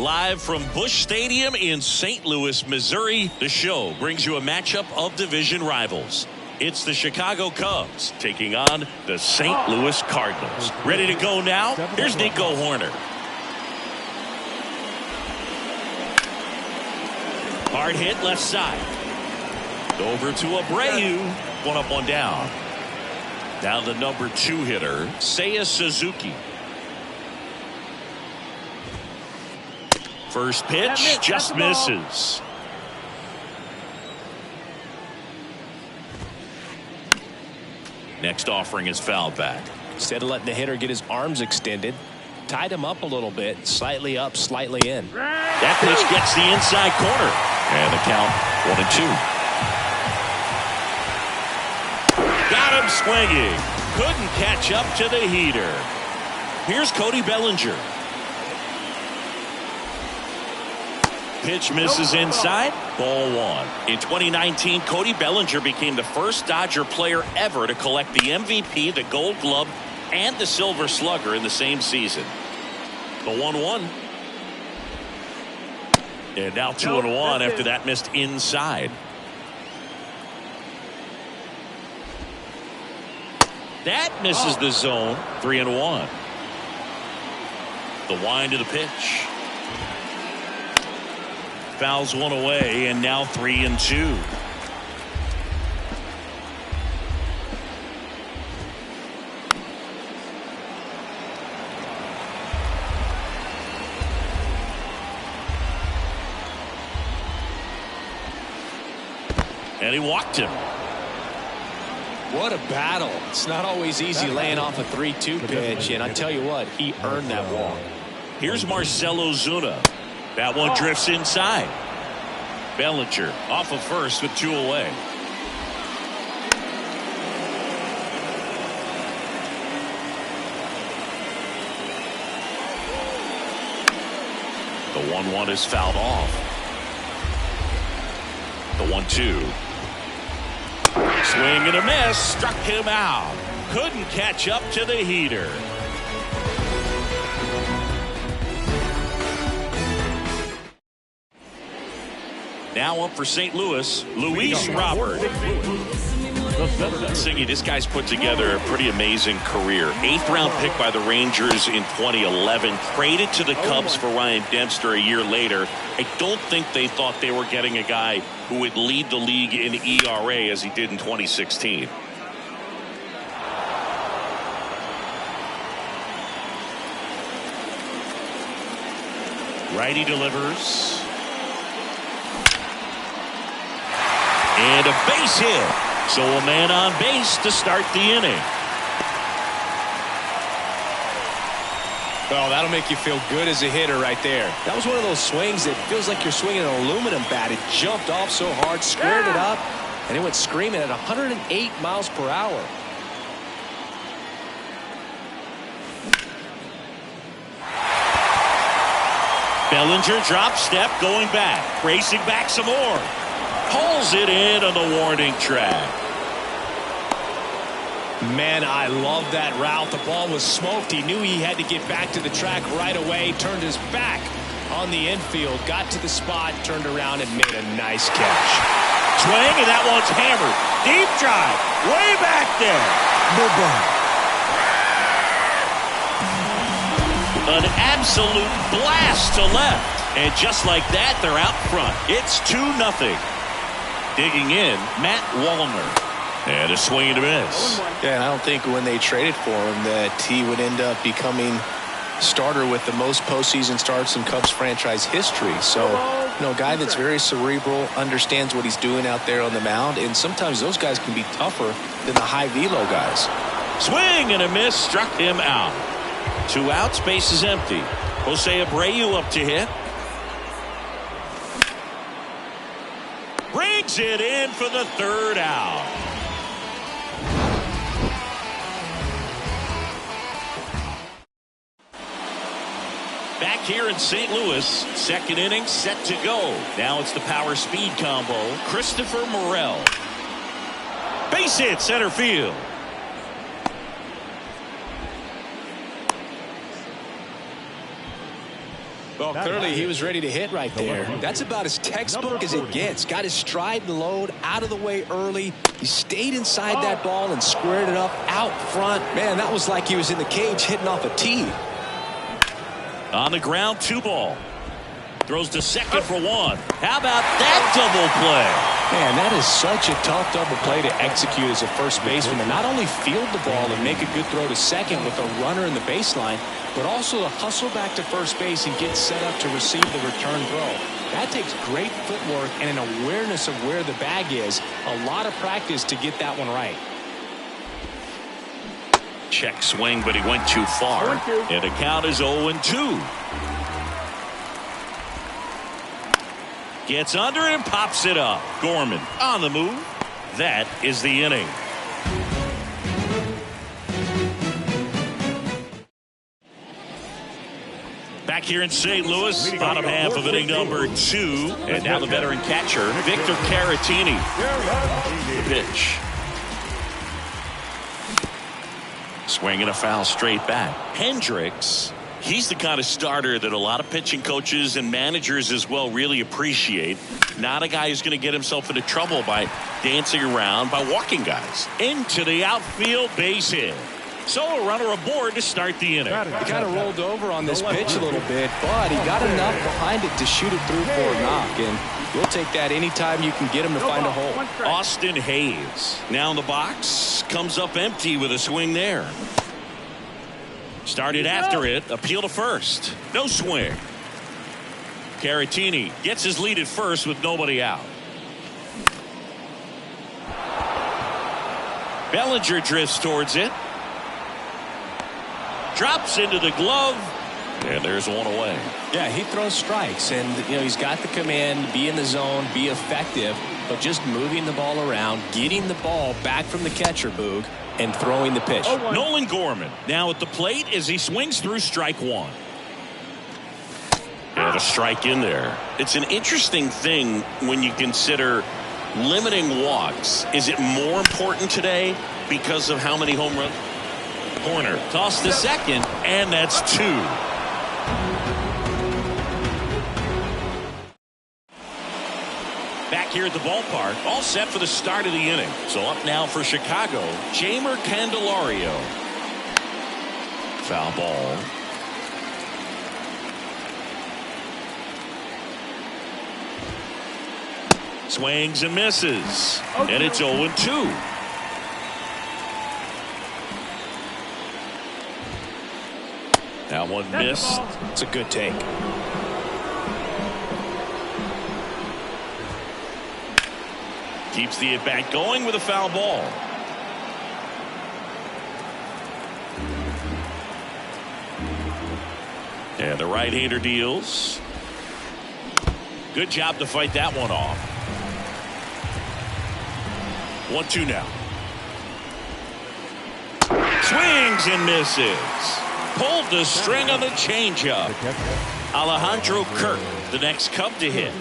Live from Busch Stadium in St. Louis, Missouri, the show brings you a matchup of division rivals. It's the Chicago Cubs taking on the St. Louis Cardinals. Ready to go now? Here's Nico Hoerner. Hard hit left side. Over to Abreu. One up, one down. Now the number 2 hitter, Seiya Suzuki. First pitch just misses. Next offering is fouled back. Instead of letting the hitter get his arms extended, tied him up a little bit, slightly up, slightly in. That pitch gets the inside corner. And the count 1-2. Got him swinging. Couldn't catch up to the heater. Here's Cody Bellinger. Pitch misses inside. Ball 1. In 2019, Cody Bellinger became the first Dodger player ever to collect the MVP, the Gold Glove, and the Silver Slugger in the same season. The 1-1. And now 2-1 after that missed inside. That misses the zone. 3-1. The wind of the pitch. Fouls one away, and now 3-2. And he walked him. What a battle. It's not always easy laying off a 3-2 pitch, and I tell you what, he earned that walk. Here's Marcell Ozuna. That one drifts inside. Bellinger off of first with 2 away. The 1-1 is fouled off. The 1-2. Swing and a miss. Struck him out. Couldn't catch up to the heater. Now up for St. Louis, Luis Robert. Siggy, this guy's put together a pretty amazing career. 8th round pick by the Rangers in 2011. Traded to the Cubs for Ryan Dempster a year later. I don't think they thought they were getting a guy who would lead the league in ERA as he did in 2016. Righty delivers. And a base hit. So a man on base to start the inning. Well, that'll make you feel good as a hitter right there. That was one of those swings that feels like you're swinging an aluminum bat. It jumped off so hard, squared it up, and it went screaming at 108 miles per hour. Bellinger drop step going back. Racing back some more. Pulls it in on the warning track. Man, I love that route. The ball was smoked. He knew he had to get back to the track right away. Turned his back on the infield. Got to the spot, turned around, and made a nice catch. Swing, and that one's hammered. Deep drive. Way back there. An absolute blast to left. And just like that, they're out front. It's 2-0. Digging in, Matt Wallner. And a swing and a miss. Yeah, and I don't think when they traded for him that he would end up becoming starter with the most postseason starts in Cubs franchise history. So, you know, a guy that's very cerebral, understands what he's doing out there on the mound, and sometimes those guys can be tougher than the high velo guys. Swing and a miss, struck him out. 2 outs, base is empty. Jose Abreu up to hit. Brings it in for the 3rd out. Back here in St. Louis, 2nd inning set to go. Now it's the power speed combo. Christopher Morel. Base hit center field. Well, clearly he was ready to hit right there. That's about as textbook as it gets. Got his stride and load out of the way early. He stayed inside that ball and squared it up out front. Man, that was like he was in the cage hitting off a tee. On the ground, 2 ball. Throws to second for 1. How about that double play? Man, that is such a tough double play to execute as a first baseman. To not only field the ball and make a good throw to second with a runner in the baseline, but also to hustle back to first base and get set up to receive the return throw. That takes great footwork and an awareness of where the bag is. A lot of practice to get that one right. Check swing, but he went too far. And the count is 0-2. Gets under it and pops it up. Gorman on the move. That is the inning. Back here in St. Louis, bottom half of inning number 2. And now the veteran catcher, Victor Caratini. The pitch. Swinging a foul straight back. Hendricks. He's the kind of starter that a lot of pitching coaches and managers as well really appreciate. Not a guy who's going to get himself into trouble by dancing around, by walking guys. Into the outfield, base hit. So a runner aboard to start the inning. He kind of rolled over on this pitch a little bit, but he got enough behind it to shoot it through for a knock. And you'll take that anytime you can get him to find a hole. Austin Hayes now in the box. Comes up empty with a swing there. Started after it. Appeal to first. No swing. Caratini gets his lead at first with nobody out. Bellinger drifts towards it. Drops into the glove. And there's one away. Yeah, he throws strikes, and he's got the command, be in the zone, be effective, but just moving the ball around, getting the ball back from the catcher, Boog, and throwing the pitch. Nolan Gorman now at the plate as he swings through strike 1. And a strike in there. It's an interesting thing when you consider limiting walks. Is it more important today because of how many home runs? Corner tossed to second, and that's 2. Back here at the ballpark, all set for the start of the inning. So up now for Chicago, Jeimer Candelario. Foul ball. Swings and misses. And it's 0-2. That one missed. It's a good take. Keeps the at-bat going with a foul ball. And the right-hander deals. Good job to fight that one off. 1-2 now. Swings and misses. Pulled the string on the changeup. Alejandro Kirk, the next Cub to hit.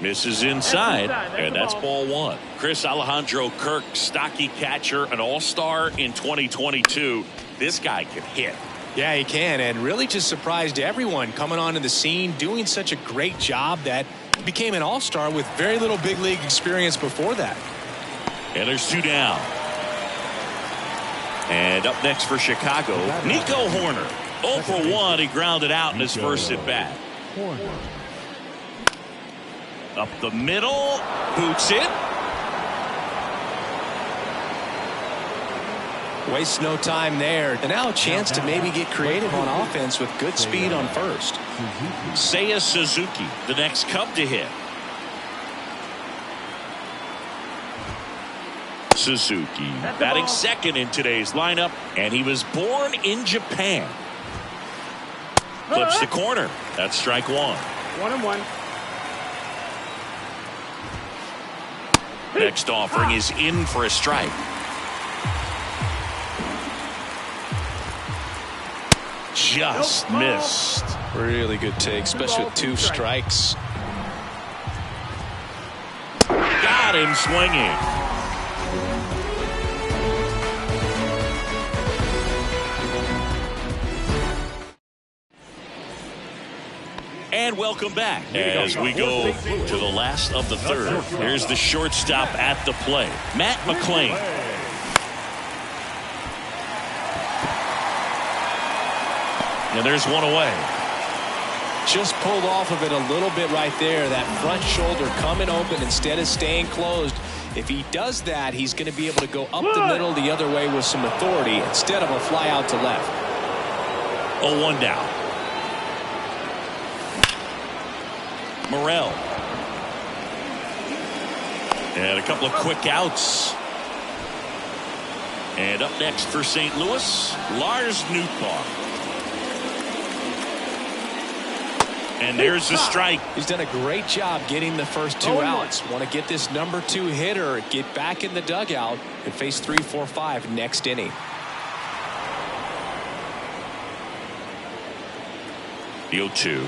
Misses inside, and that's ball 1. Chris, Alejandro Kirk, stocky catcher, an all-star in 2022. This guy can hit. Yeah, he can, and really just surprised everyone coming onto the scene, doing such a great job that he became an all-star with very little big league experience before that. And there's 2 down. And up next for Chicago, Nico Horner. 0 for 1, he grounded out in his first at-bat. Up the middle, boots it. Wastes no time there. And now a chance to maybe get creative on offense with good speed on first. Seiya Suzuki, the next Cub to hit. Suzuki batting second in today's lineup, and he was born in Japan. Flips the corner. That's strike 1. 1-1. Next offering is in for a strike. Just missed. Really good take, especially with 2 strikes. Got him swinging. And welcome back as we go to the last of the third. Here's the shortstop at the plate, Matt McClain. And there's one away. Just pulled off of it a little bit right there. That front shoulder coming open instead of staying closed. If he does that, he's going to be able to go up the middle the other way with some authority instead of a fly out to left. 0-1 down. Morel. And a couple of quick outs. And up next for St. Louis, Lars Nootbaar. And there's the strike. He's done a great job getting the first two outs. Want to get this number 2 hitter, get back in the dugout, and face 3, 4, 5 next inning. The 0-2.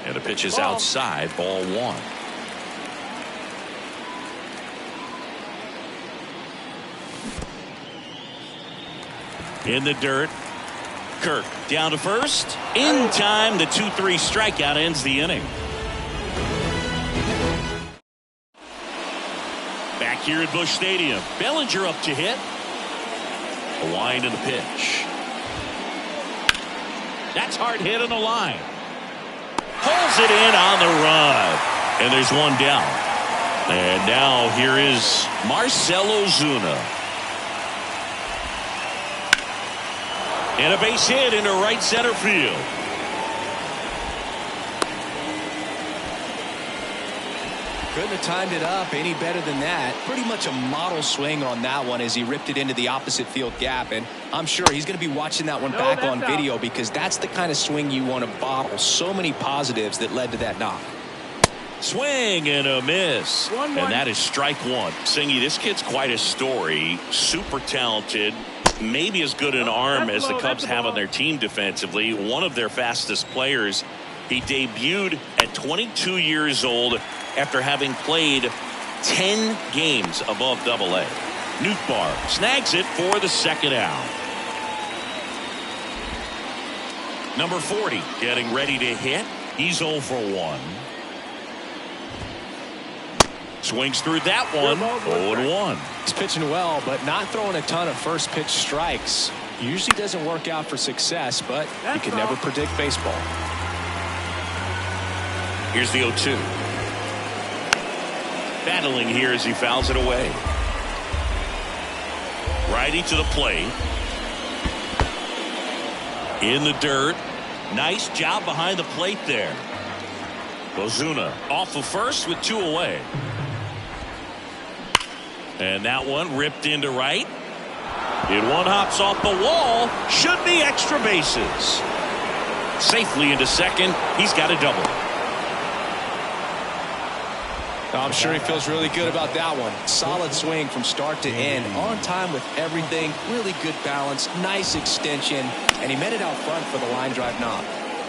And the pitch is outside, ball 1. In the dirt. Kirk down to first. In time, the 2-3 strikeout ends the inning. Back here at Busch Stadium, Bellinger up to hit. A wind and a pitch. That's hard hit on the line. Pulls it in on the run. And there's one down. And now here is Marcell Ozuna. And a base hit into right center field. Couldn't have timed it up any better than that. Pretty much a model swing on that one as he ripped it into the opposite field gap. And I'm sure he's going to be watching that one back on video because that's the kind of swing you want to bottle. So many positives that led to that knock. Swing and a miss. And that is strike 1. Singy, this kid's quite a story. Super talented. Maybe as good an arm as the Cubs have on their team defensively. One of their fastest players. He debuted at 22 years old after having played 10 games above Double-A. Nootbaar snags it for the second out. Number 40 getting ready to hit. He's 0 for 1. Swings through that one. 0-1. He's pitching well, but not throwing a ton of first pitch strikes. Usually doesn't work out for success, but you can never predict baseball. Here's the 0-2. Battling here as he fouls it away. Righty to the plate. In the dirt. Nice job behind the plate there. Ozuna off of first with 2 away. And that one ripped into right. And one hops off the wall. Should be extra bases. Safely into second. He's got a double. I'm sure he feels really good about that one. Solid swing from start to end. On time with everything. Really good balance. Nice extension. And he met it out front for the line drive knock.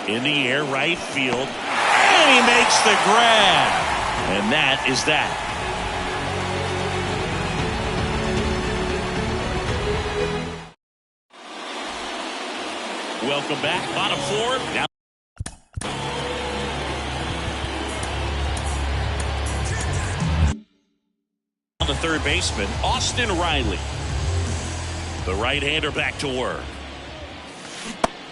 In the air, right field. And he makes the grab. And that is that. Welcome back. Bottom 4. Now the third baseman, Austin Riley. The right-hander back to work.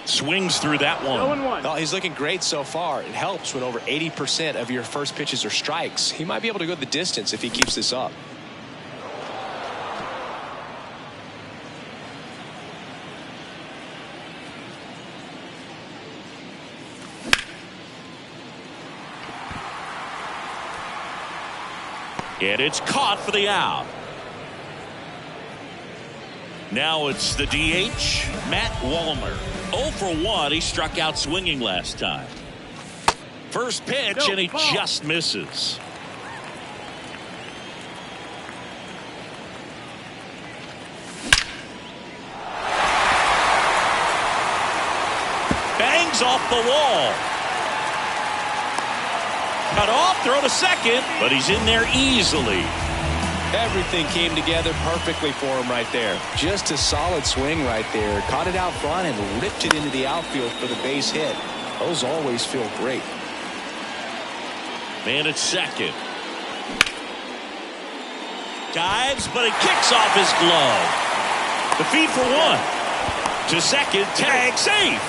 Swings through that one. Oh, he's looking great so far. It helps when over 80% of your first pitches are strikes. He might be able to go the distance if he keeps this up. And it's caught for the out. Now it's the DH, Matt Wallner. 0 for 1. He struck out swinging last time. First pitch, and he just misses. Bangs off the wall. Cut off, throw to second, but he's in there easily. Everything came together perfectly for him right there. Just a solid swing right there. Caught it out front and ripped it into the outfield for the base hit. Those always feel great. Man at second. Dives, but it kicks off his glove. The feed for one. To second, tag, safe.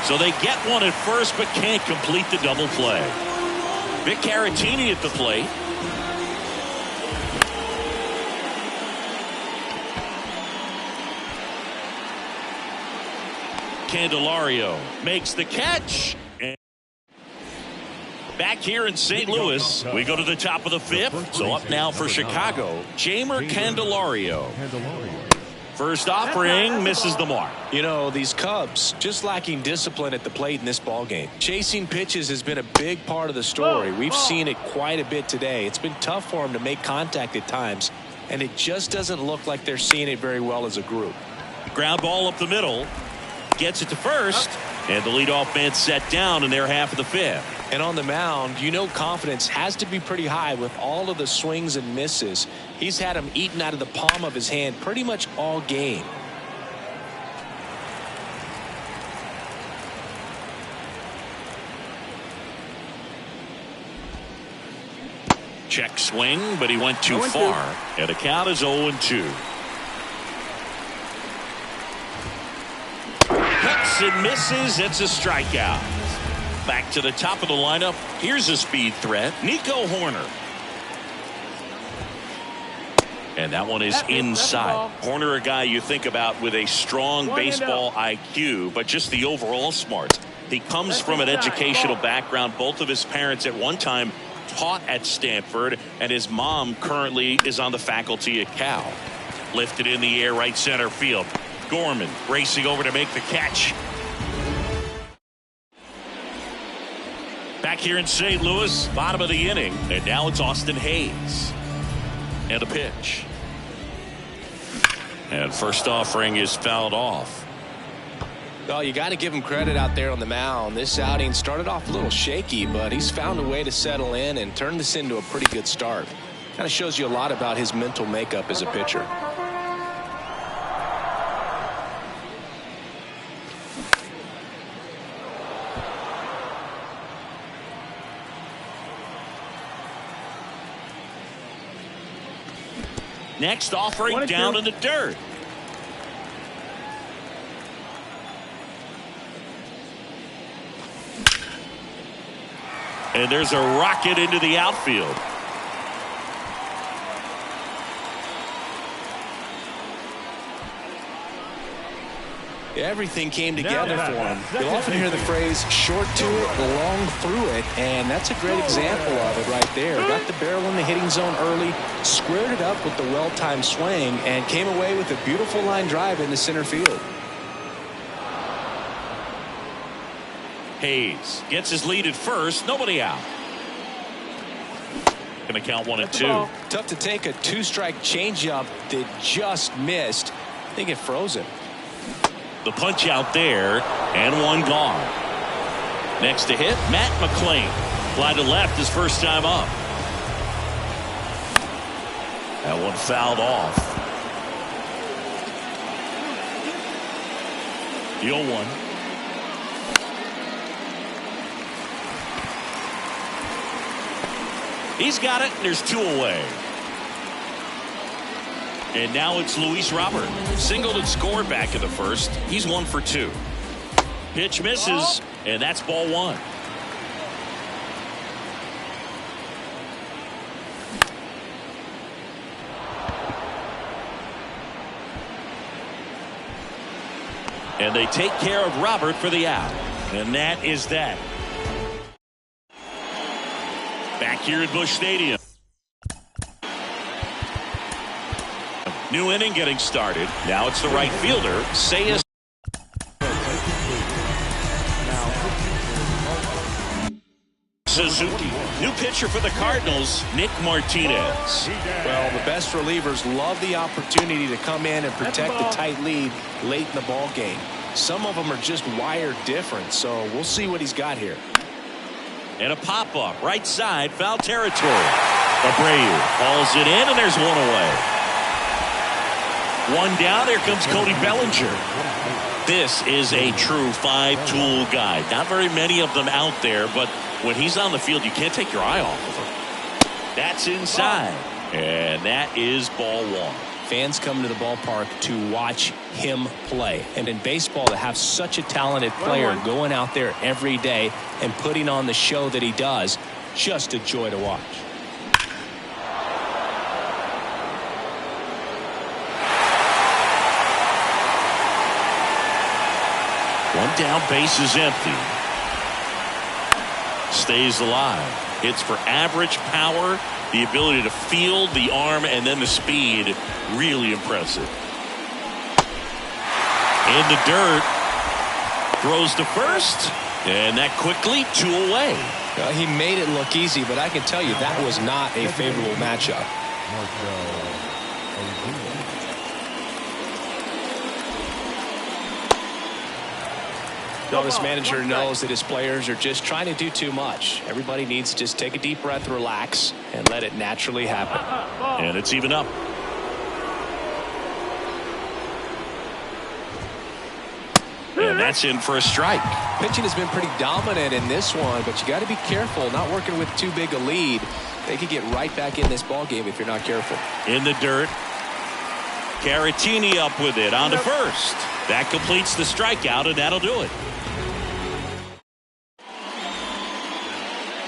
So they get one at first, but can't complete the double play. Vic Caratini at the plate. Candelario makes the catch. Back here in St. Louis, we go to the top of the fifth. So up now for Chicago, Jeimer Candelario. First offering misses the mark. You know, these Cubs just lacking discipline at the plate in this ballgame. Chasing pitches has been a big part of the story. We've seen it quite a bit today. It's been tough for them to make contact at times, and it just doesn't look like they're seeing it very well as a group. Ground ball up the middle. Gets it to first, and the leadoff man set down in their half of the fifth. And on the mound, you know, confidence has to be pretty high with all of the swings and misses. He's had them eaten out of the palm of his hand pretty much all game. Check swing, but he went too far, and the count is 0-2. Cuts and misses. It's a strikeout. Back to the top of the lineup. Here's a speed threat, Nico Hoerner. And that one is inside. Hoerner, a guy you think about with a strong baseball IQ, but just the overall smarts. He comes from an educational background. Both of his parents at one time taught at Stanford, and his mom currently is on the faculty at Cal. Lifted in the air, right center field. Gorman racing over to make the catch. Back here in St. Louis, bottom of the inning, and now it's Austin Hayes. And a pitch. And first offering is fouled off. Well, you got to give him credit out there on the mound. This outing started off a little shaky, but he's found a way to settle in and turn this into a pretty good start. Kind of shows you a lot about his mental makeup as a pitcher. Next offering down in the dirt. And there's a rocket into the outfield. Everything came together for him. You'll often hear the phrase short to it, long through it, and that's a great example of it right there. Got the barrel in the hitting zone early, squared it up with the well-timed swing, and came away with a beautiful line drive into center field. Hayes gets his lead at first, nobody out. Gonna count 1-2. Tough to take a two-strike changeup that just missed. I think it froze him. The punch out there, and one gone. Next to hit, Matt McClain. Fly to left his first time up. That one fouled off. The 0-1. He's got it, and there's two away. And now it's Luis Robert. Singled and scored back in the first. He's 1 for 2. Pitch misses, and that's ball one. And they take care of Robert for the out. And that is that. Back here at Busch Stadium. New inning getting started. Now it's the right fielder, Seiya Suzuki. New pitcher for the Cardinals, Nick Martinez. Well, the best relievers love the opportunity to come in and protect the tight lead late in the ball game. Some of them are just wired different, so we'll see what he's got here. And a pop-up, right side, foul territory. Abreu hauls it in, and there's one away. One down, here comes Cody Bellinger. This is a true five-tool guy. Not very many of them out there, but when he's on the field, you can't take your eye off of him. That's inside, and that is ball one. Fans come to the ballpark to watch him play. And in baseball, to have such a talented player going out there every day and putting on the show that he does, just a joy to watch. One down, base is empty. Stays alive. Hits for average power, the ability to field, the arm, and then the speed. Really impressive. In the dirt. Throws to first. And that quickly, 2 away. He made it look easy, but I can tell you that was not a favorable matchup. This manager knows that his players are just trying to do too much. Everybody needs to just take a deep breath, relax, and let it naturally happen. And it's even up. And that's in for a strike. Pitching has been pretty dominant in this one, but you got to be careful, not working with too big a lead. They could get right back in this ball game if you're not careful. In the dirt. Caratini up with it on to first. That completes the strikeout, and that'll do it.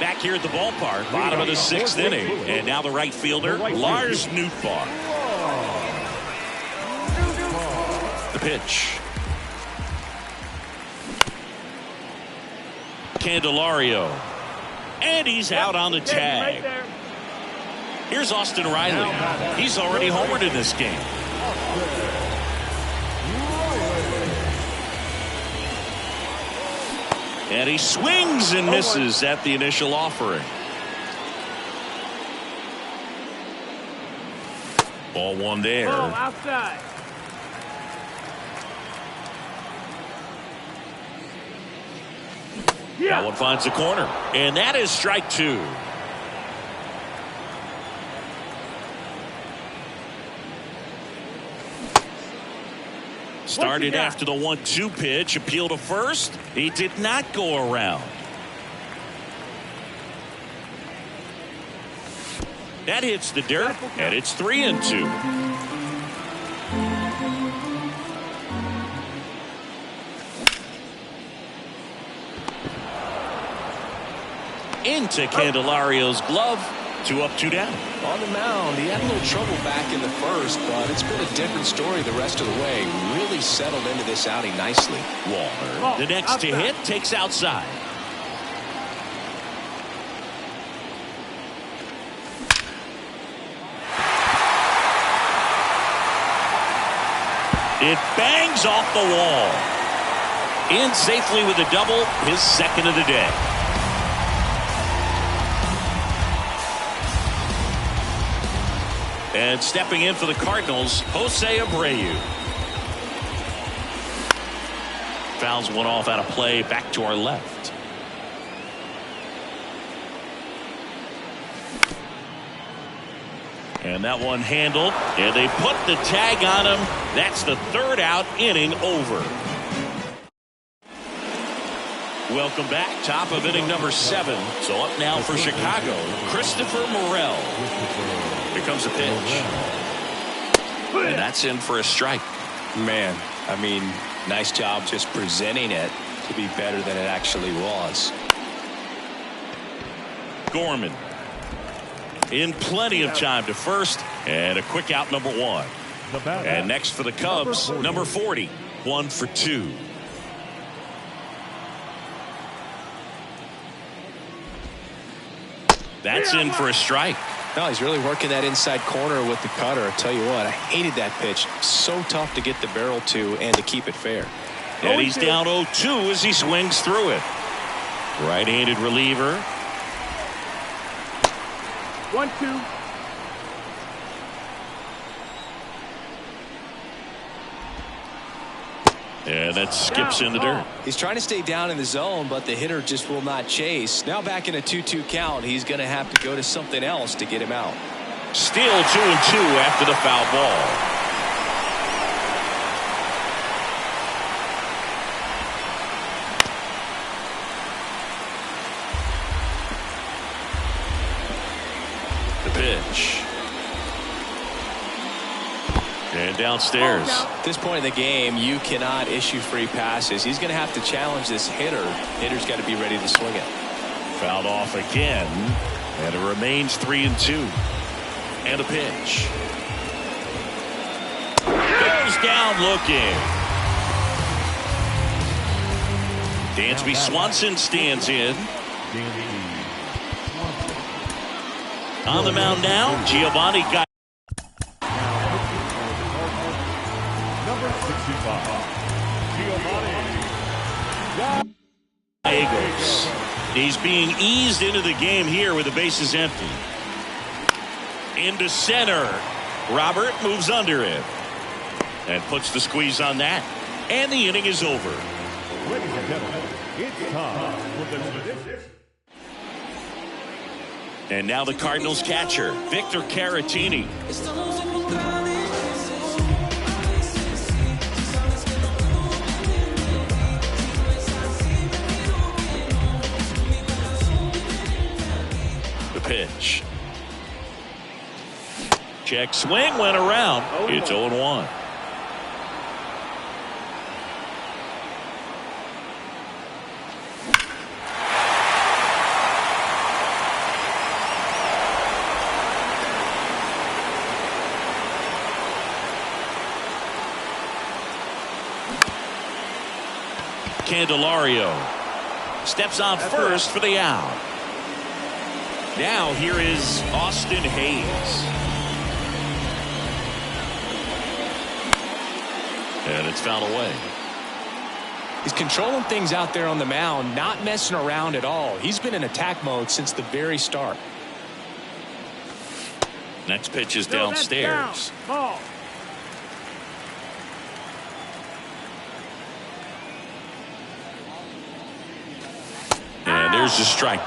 Back here at the ballpark, bottom of the 6th inning. And now the right fielder, Lars Nootbaar. The pitch. Candelario. And he's out on the tag. Here's Austin Riley. He's already homered in this game. And he swings and misses at the initial offering. Ball one there. Outside. That one finds the corner. And that is strike 2. Started after the 1-2 pitch. Appeal to first. He did not go around. That hits the dirt, and it's 3-2. Into Candelario's glove. 2 up, 2 down. On the mound, he had a little trouble back in the first, but it's been a different story the rest of the way. Really settled into this outing nicely. Waller, the next to hit, takes outside. It bangs off the wall. In safely with a double, his second of the day. And stepping in for the Cardinals, Jose Abreu. Fouls one off out of play, back to our left. And that one handled, and they put the tag on him. That's the 3rd out, inning over. Welcome back. Top of inning number 7. So up now for Chicago, Christopher Morel. Here comes a pitch. And that's in for a strike. Man, I mean, nice job just presenting it to be better than it actually was. Gorman. In plenty of time to first, and a quick out, number 1. And next for the Cubs, number 40. 1 for 2. That's in for a strike. No, he's really working that inside corner with the cutter. I tell you what, I hated that pitch. So tough to get the barrel to and to keep it fair. And he's down 0-2 as he swings through it. Right-handed reliever. 1-2. And that skips in the dirt. He's trying to stay down in the zone, but the hitter just will not chase. Now back in a 2-2 count, he's going to have to go to something else to get him out. Still 2-2 after the foul ball. pitch. And downstairs. At this point in the game, you cannot issue free passes. He's going to have to challenge this hitter. Hitter's got to be ready to swing it. Fouled off again. And it remains 3-2. And a pitch. Goes down looking. Dansby Swanson stands in. On the mound now, Giovanni got. Number 65, Giovanni. Gallegos. He's being eased into the game here with the bases empty. Into center. Robert moves under it. And puts the squeeze on that. And the inning is over. Ladies and gentlemen, it's time for the tradition. And now the Cardinals catcher, Victor Caratini. The pitch. Check swing went around. It's 0-1. Candelario steps on first for the out. Now here is Austin Hayes. And it's fouled away. He's controlling things out there on the mound, not messing around at all. He's been in attack mode since the very start. Next pitch is downstairs. Ball. And there's the strike.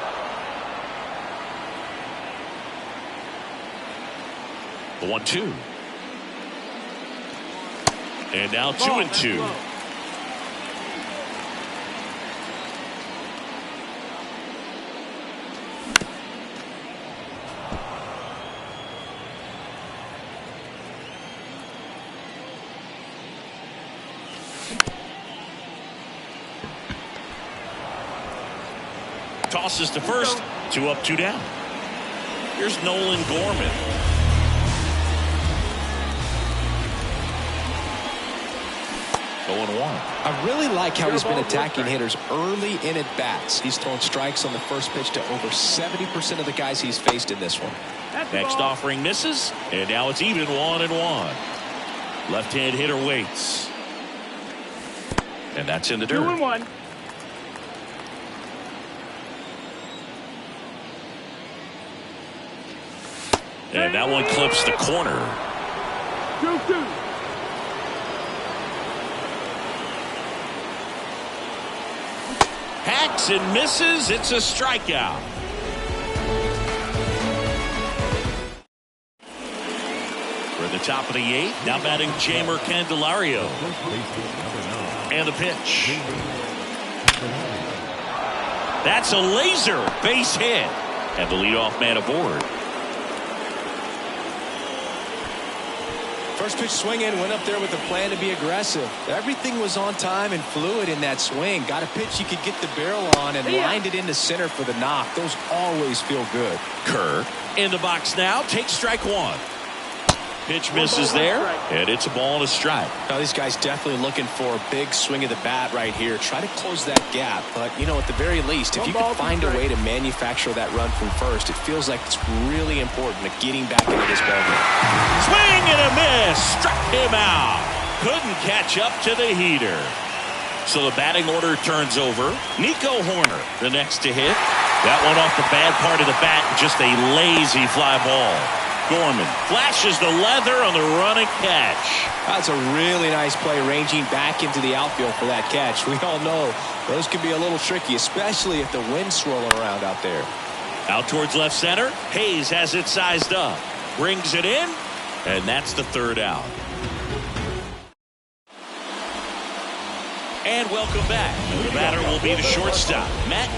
The 1-2. And now 2-2. Tosses to first. 2 up, 2 down. Here's Nolan Gorman. I really like how he's been attacking hitters early in at bats. He's thrown strikes on the first pitch to over 70% of the guys he's faced in this one. Next offering misses, and now it's even 1-1. Left-hand hitter waits. And that's in the dirt. 2-1. And that one clips the corner. 2-2. Hacks and misses. It's a strikeout. We're at the top of the 8th. Now batting Jamer Candelario. And the pitch. That's a laser base hit. And the leadoff man aboard. First pitch swinging, went up there with a plan to be aggressive. Everything was on time and fluid in that swing. Got a pitch you could get the barrel on and lined it into center for the knock. Those always feel good. Kerr in the box now. Takes strike 1. Pitch misses there, and it's a ball and a strike. Now these guys definitely looking for a big swing of the bat right here. Try to close that gap, but you know, at the very least, if you can find a way to manufacture that run from first, it feels like it's really important to getting back into this ballgame. Swing and a miss, struck him out. Couldn't catch up to the heater. So the batting order turns over. Nico Horner, the next to hit. That one off the bad part of the bat, just a lazy fly ball. Gorman flashes the leather on the running catch. That's a really nice play, ranging back into the outfield for that catch. We all know those can be a little tricky, especially if the wind's swirling around out there. Out towards left center. Hayes has it sized up. Brings it in, and that's the 3rd out. And welcome back. The batter will be the shortstop, Matt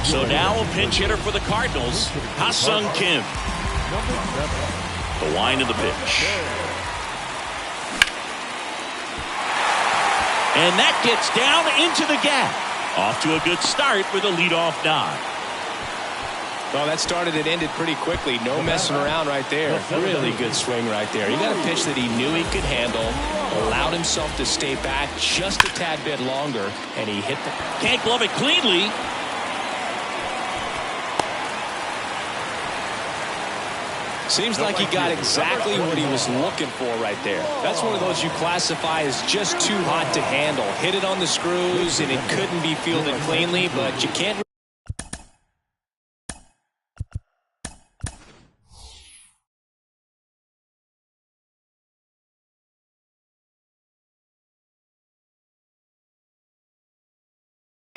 So now a pinch hitter for the Cardinals, Ha-Sung Kim. The wind of the pitch. And that gets down into the gap. Off to a good start with a leadoff nod. Well, that started and ended pretty quickly. No messing around right there. Really good swing right there. He got a pitch that he knew he could handle, allowed himself to stay back just a tad bit longer, and he hit the... Can't glove it cleanly. Seems like he got exactly what he was looking for right there. That's one of those you classify as just too hot to handle. Hit it on the screws, and it couldn't be fielded cleanly, but you can't...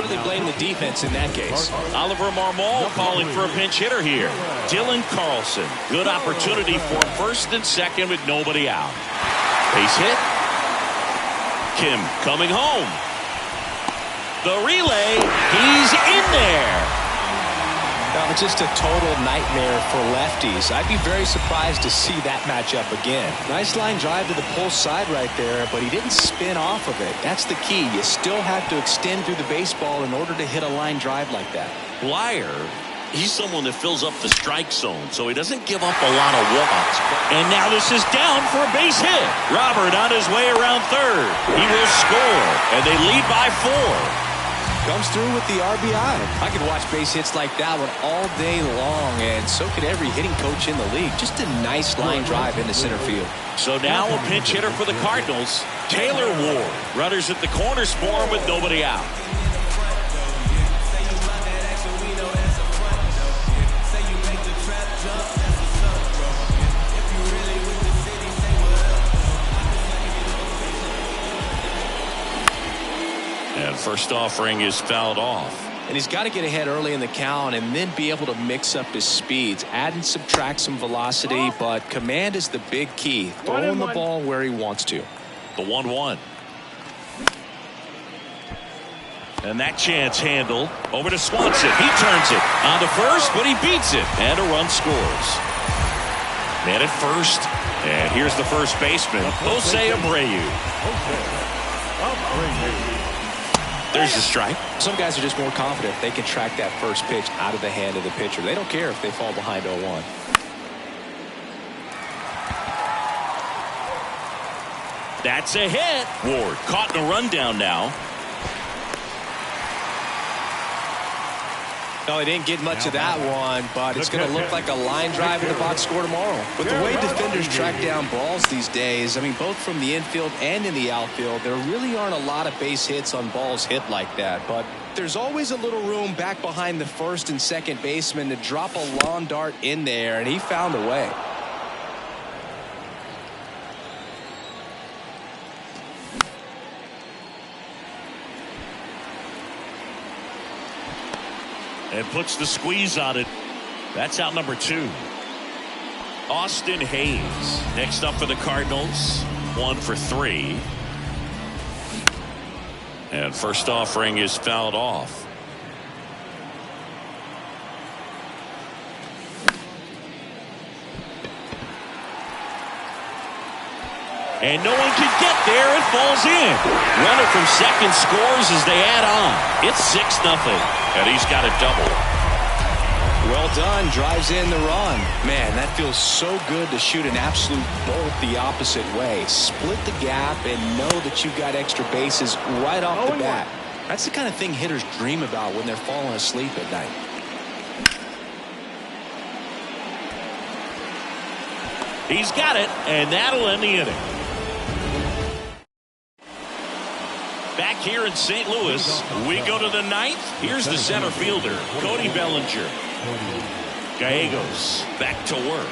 really blame the defense in that case. Oliver Marmol calling for a pinch hitter here. Dylan Carlson. Good opportunity for first and second with nobody out. Base hit. Kim coming home. The relay. He's in there. Now, just a total nightmare for lefties. I'd be very surprised to see that matchup again. Nice line drive to the pull side right there, but he didn't spin off of it. That's the key. You still have to extend through the baseball in order to hit a line drive like that. Blyer, he's someone that fills up the strike zone, so he doesn't give up a lot of walks. And now this is down for a base hit. Robert on his way around third. He will score, and they lead by 4. Comes through with the RBI. I could watch base hits like that one all day long, and so could every hitting coach in the league. Just a nice line drive into center field. So now a pinch hitter for the Cardinals, Taylor Ward. Runners at the corners for him with nobody out. And first offering is fouled off. And he's got to get ahead early in the count and then be able to mix up his speeds. Add and subtract some velocity, but command is the big key. Throwing the ball where he wants to. The 1-1. And that chance handled. Over to Swanson. He turns it on to first, but he beats it. And a run scores. Man at first. And here's the first baseman, Jose Abreu. There's the strike. Some guys are just more confident if they can track that first pitch out of the hand of the pitcher. They don't care if they fall behind 0-1. That's a hit. Ward caught in a rundown now. No, they didn't get much of that one, but it's going to look like a line drive in the box score tomorrow. With the way defenders track down balls these days, I mean, both from the infield and in the outfield, there really aren't a lot of base hits on balls hit like that. But there's always a little room back behind the first and second baseman to drop a lawn dart in there, and he found a way. And puts the squeeze on it. That's out number 2. Austin Hayes next up for the Cardinals. 1 for 3. And first offering is fouled off. And no one can get there. It falls in. Runner from second scores as they add on. It's 6-0. And he's got a double. Well done. Drives in the run. Man, that feels so good to shoot an absolute bolt the opposite way. Split the gap and know that you've got extra bases right off the bat. That's the kind of thing hitters dream about when they're falling asleep at night. He's got it, and that'll end the inning. Back here in St. Louis, we go to the 9th. Here's the center fielder, Cody Bellinger. Gallegos back to work.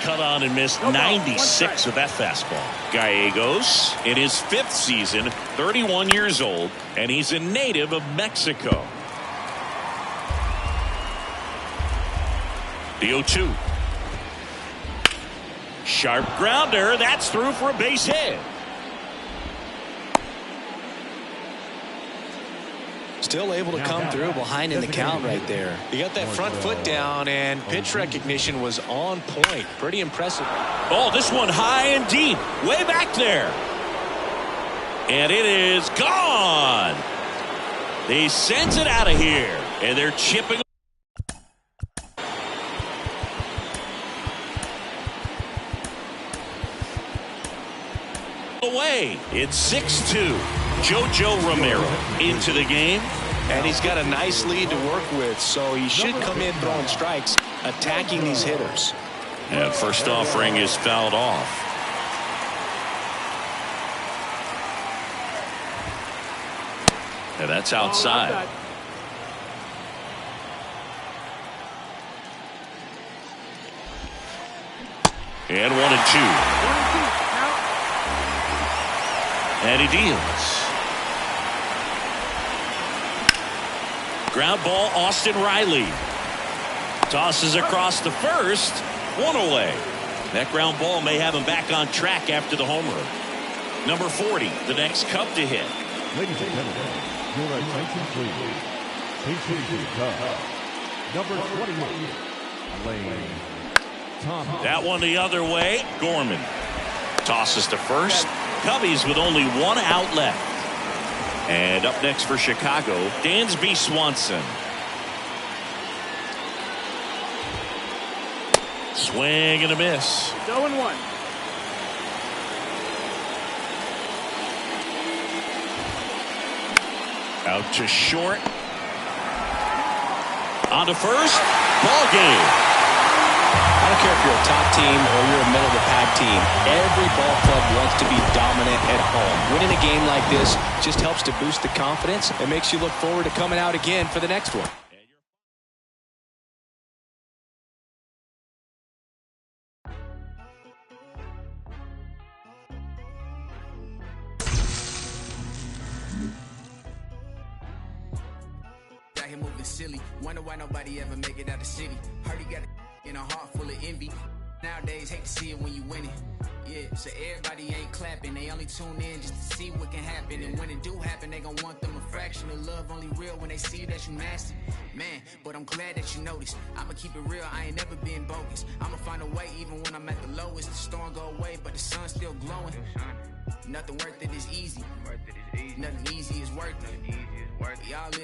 Cut on and missed 96 with that fastball. Gallegos in his 5th season, 31 years old, and he's a native of Mexico. The 0-2. Sharp grounder. That's through for a base hit. Still able to come through behind in the count right there. He got that front foot down, and pitch recognition was on point. Pretty impressive. Oh, this one high and deep, way back there. And it is gone. He sends it out of here, and they're chipping away. It's 6-2. JoJo Romero into the game. And he's got a nice lead to work with, so he should come in throwing strikes, attacking these hitters. And first offering is fouled off. And that's outside. And 1-2. And he deals. Ground ball, Austin Riley. Tosses across the first. One away. That ground ball may have him back on track after the home run. Number 40, the next Cub to hit. Ladies and gentlemen, your attention please. Facing Cub, number 21, Lane Thomas. That one the other way. Gorman tosses to first. Cubbies with only one out left. And up next for Chicago, Dansby Swanson. Swing and a miss. 0-1. Out to short. On to first. Ball game. I don't care if you're a top team or you're a middle-of-the-pack team. Every ball club wants to be dominant at home. Winning a game like this just helps to boost the confidence and makes you look forward to coming out again for the next one. Got him moving silly. Wonder why nobody ever make it out the city. Heard he got in a heart full of envy. Nowadays, hate to see it when you win it. Yeah, so everybody ain't clapping. They only tune in just to see what can happen. And when it do happen, they gon' want them a fraction of love. Only real when they see that you nasty. Man, but I'm glad that you noticed. I'ma keep it real, I ain't never been bogus. I'ma find a way even when I'm at the lowest. The storm go away, but the sun's still glowing. Nothing worth it is easy. Nothing easy is worth it. Y'all live